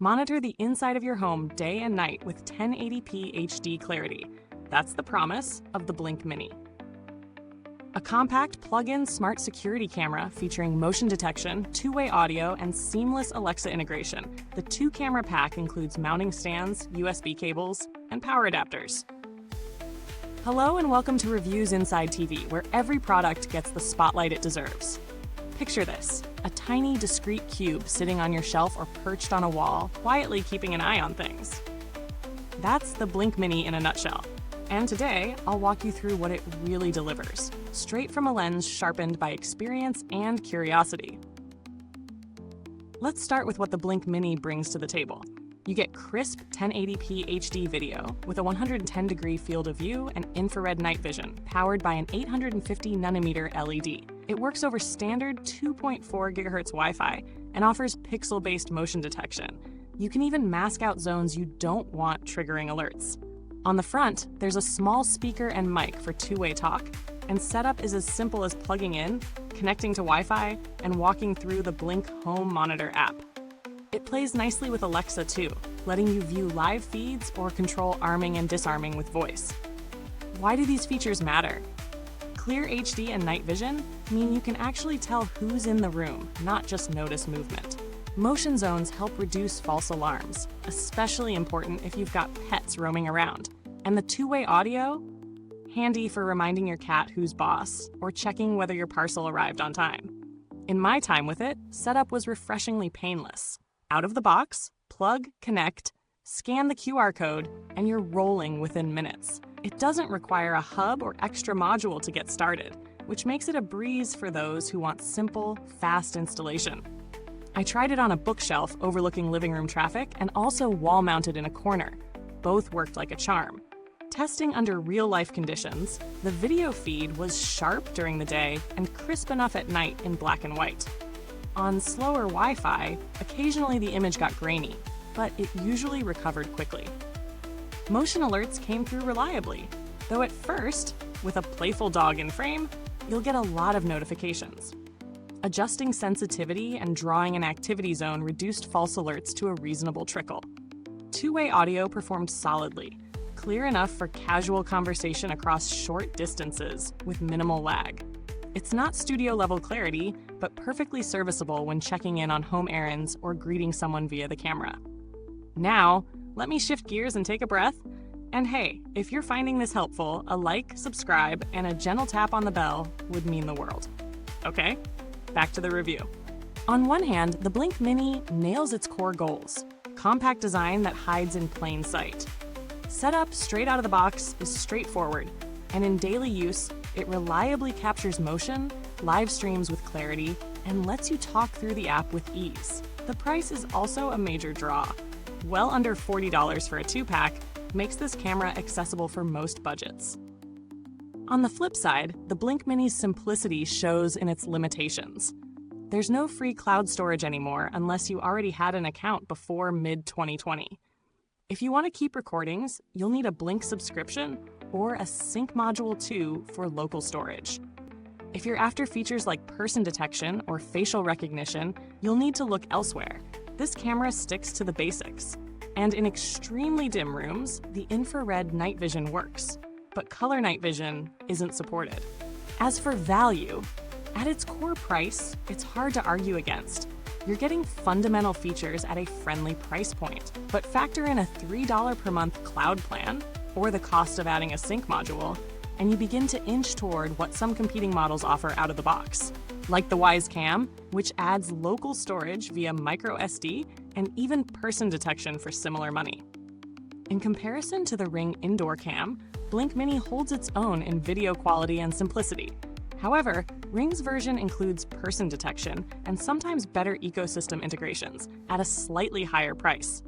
Monitor the inside of your home day and night with 1080p HD clarity. That's the promise of the Blink Mini. A compact plug-in smart security camera featuring motion detection, two-way audio, and seamless Alexa integration. The two-camera pack includes mounting stands, USB cables, and power adapters. Hello and welcome to Reviewsinside TV, where every product gets the spotlight it deserves. Picture this, a tiny, discreet cube sitting on your shelf or perched on a wall, quietly keeping an eye on things. That's the Blink Mini in a nutshell. And today, I'll walk you through what it really delivers, straight from a lens sharpened by experience and curiosity. Let's start with what the Blink Mini brings to the table. You get crisp 1080p HD video with a 110-degree field of view and infrared night vision, powered by an 850nm LED. It works over standard 2.4 GHz Wi-Fi and offers pixel-based motion detection. You can even mask out zones you don't want triggering alerts. On the front, there's a small speaker and mic for two-way talk, and setup is as simple as plugging in, connecting to Wi-Fi, and walking through the Blink Home Monitor app. It plays nicely with Alexa too, letting you view live feeds or control arming and disarming with voice. Why do these features matter? Clear HD and night vision mean you can actually tell who's in the room, not just notice movement. Motion zones help reduce false alarms, especially important if you've got pets roaming around. And the two-way audio? Handy for reminding your cat who's boss or checking whether your parcel arrived on time. In my time with it, setup was refreshingly painless. Out of the box, plug, connect, scan the QR code, and you're rolling within minutes. It doesn't require a hub or extra module to get started, which makes it a breeze for those who want simple, fast installation. I tried it on a bookshelf overlooking living room traffic and also wall-mounted in a corner. Both worked like a charm. Testing under real-life conditions, the video feed was sharp during the day and crisp enough at night in black and white. On slower Wi-Fi, occasionally the image got grainy, but it usually recovered quickly. Motion alerts came through reliably, though at first, with a playful dog in frame, you'll get a lot of notifications. Adjusting sensitivity and drawing an activity zone reduced false alerts to a reasonable trickle. Two-way audio performed solidly, clear enough for casual conversation across short distances with minimal lag. It's not studio-level clarity, but perfectly serviceable when checking in on home errands or greeting someone via the camera. Now, let me shift gears and take a breath. And hey, if you're finding this helpful, a like, subscribe, and a gentle tap on the bell would mean the world. Okay? Back to the review. On one hand, the Blink Mini nails its core goals. Compact design that hides in plain sight. Setup straight out of the box is straightforward, and in daily use, it reliably captures motion, live streams with clarity, and lets you talk through the app with ease. The price is also a major draw. Well under $40 for a two-pack makes this camera accessible for most budgets. On the flip side, the Blink Mini's simplicity shows in its limitations. There's no free cloud storage anymore unless you already had an account before mid-2020. If you want to keep recordings, you'll need a Blink subscription or a Sync Module 2 for local storage. If you're after features like person detection or facial recognition, you'll need to look elsewhere. This camera sticks to the basics. And in extremely dim rooms, the infrared night vision works. But color night vision isn't supported. As for value, at its core price, it's hard to argue against. You're getting fundamental features at a friendly price point, but factor in a $3 per month cloud plan or the cost of adding a sync module, and you begin to inch toward what some competing models offer out of the box, like the Wyze Cam, which adds local storage via micro SD and even person detection for similar money. In comparison to the Ring Indoor Cam, Blink Mini holds its own in video quality and simplicity. However, Ring's version includes person detection and sometimes better ecosystem integrations at a slightly higher price.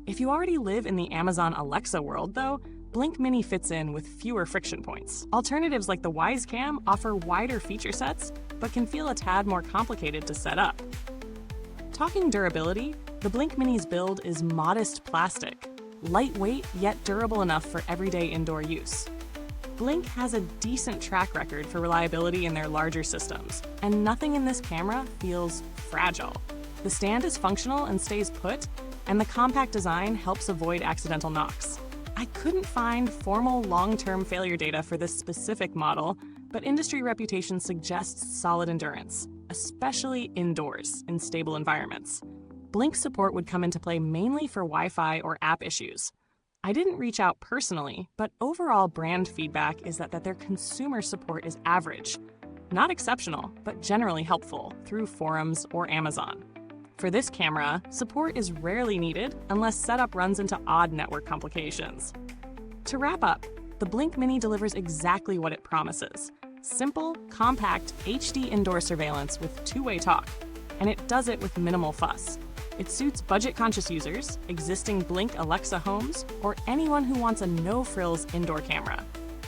If you already live in the Amazon Alexa world, though, Blink Mini fits in with fewer friction points. Alternatives like the Wyze Cam offer wider feature sets, but can feel a tad more complicated to set up. Talking durability, the Blink Mini's build is modest plastic, lightweight yet durable enough for everyday indoor use. Blink has a decent track record for reliability in their larger systems, and nothing in this camera feels fragile. The stand is functional and stays put, and the compact design helps avoid accidental knocks. I couldn't find formal long-term failure data for this specific model, but industry reputation suggests solid endurance, especially indoors in stable environments. Blink support would come into play mainly for Wi-Fi or app issues. I didn't reach out personally, but overall brand feedback is that their consumer support is average. Not exceptional, but generally helpful through forums or Amazon. For this camera, support is rarely needed unless setup runs into odd network complications. To wrap up, the Blink Mini delivers exactly what it promises. Simple, compact, HD indoor surveillance with two-way talk, and it does it with minimal fuss. It suits budget-conscious users, existing Blink Alexa homes, or anyone who wants a no-frills indoor camera.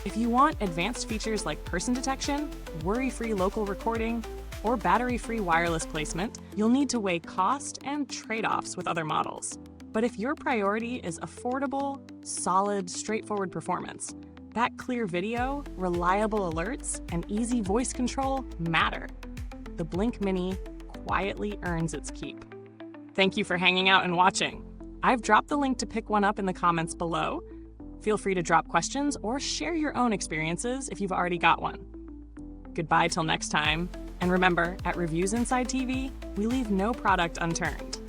If you want advanced features like person detection, worry-free local recording, or battery-free wireless placement, you'll need to weigh cost and trade-offs with other models. But if your priority is affordable, solid, straightforward performance, that clear video, reliable alerts, and easy voice control matter. The Blink Mini quietly earns its keep. Thank you for hanging out and watching. I've dropped the link to pick one up in the comments below. Feel free to drop questions or share your own experiences if you've already got one. Goodbye till next time. And remember, at Reviewsinside TV, we leave no product unturned.